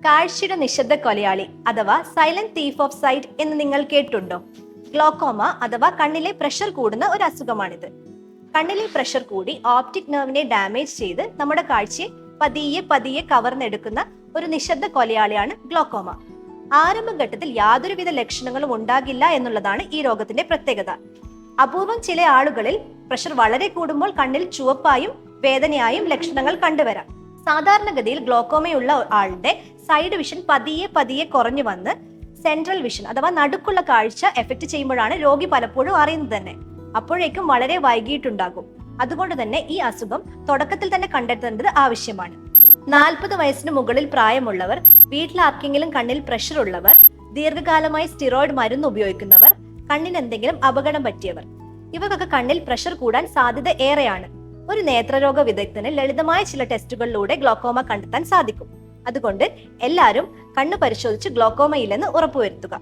കാഴ്ചയുടെ നിശബ്ദ കൊലയാളി അഥവാ സൈലന്റ് തീഫ് ഓഫ് സൈറ്റ് എന്ന് നിങ്ങൾ കേട്ടിട്ടുണ്ടോ? ഗ്ലോക്കോമ അഥവാ കണ്ണിലെ പ്രഷർ കൂടുന്ന ഒരു അസുഖമാണിത്. കണ്ണിലെ പ്രഷർ കൂടി ഓപ്റ്റിക് നെർവിനെ ഡാമേജ് ചെയ്ത് നമ്മുടെ കാഴ്ചയെ പതിയെ പതിയെ കവർന്നെടുക്കുന്ന ഒരു നിശബ്ദ കൊലയാളിയാണ് ഗ്ലോക്കോമ. ആരംഭഘട്ടത്തിൽ യാതൊരുവിധ ലക്ഷണങ്ങളും ഉണ്ടാകില്ല എന്നുള്ളതാണ് ഈ രോഗത്തിന്റെ പ്രത്യേകത. അപൂർവം ചില ആളുകളിൽ പ്രഷർ വളരെ കൂടുമ്പോൾ കണ്ണിൽ ചുവപ്പായും വേദനയായും ലക്ഷണങ്ങൾ കണ്ടുവരാം. സാധാരണഗതിയിൽ ഗ്ലോക്കോമയുള്ള ആളുടെ സൈഡ് വിഷൻ പതിയെ പതിയെ കുറഞ്ഞു വന്ന് സെൻട്രൽ വിഷൻ അഥവാ നടുക്കുള്ള കാഴ്ച എഫക്ട് ചെയ്യുമ്പോഴാണ് രോഗി പലപ്പോഴും അറിയുന്നത് തന്നെ. അപ്പോഴേക്കും വളരെ വൈകിട്ടുണ്ടാകും. അതുകൊണ്ട് തന്നെ ഈ അസുഖം തുടക്കത്തിൽ തന്നെ കണ്ടെത്തേണ്ടത് ആവശ്യമാണ്. 40 വയസ്സിന് മുകളിൽ പ്രായമുള്ളവർ, വീട്ടിലാർക്കെങ്കിലും കണ്ണിൽ പ്രഷർ ഉള്ളവർ, ദീർഘകാലമായി സ്റ്റിറോയിഡ് മരുന്ന് ഉപയോഗിക്കുന്നവർ, കണ്ണിന് എന്തെങ്കിലും അപകടം പറ്റിയവർ, ഇവർക്കൊക്കെ കണ്ണിൽ പ്രഷർ കൂടാൻ സാധ്യത ഏറെയാണ്. ഒരു നേത്രരോഗ വിദഗ്ധന് ലളിതമായ ചില ടെസ്റ്റുകളിലൂടെ ഗ്ലോക്കോമ കണ്ടെത്താൻ സാധിക്കും. അതുകൊണ്ട് എല്ലാവരും കണ്ണ് പരിശോധിച്ച് ഗ്ലോക്കോമ ഇല്ലെന്ന് ഉറപ്പുവരുത്തുക.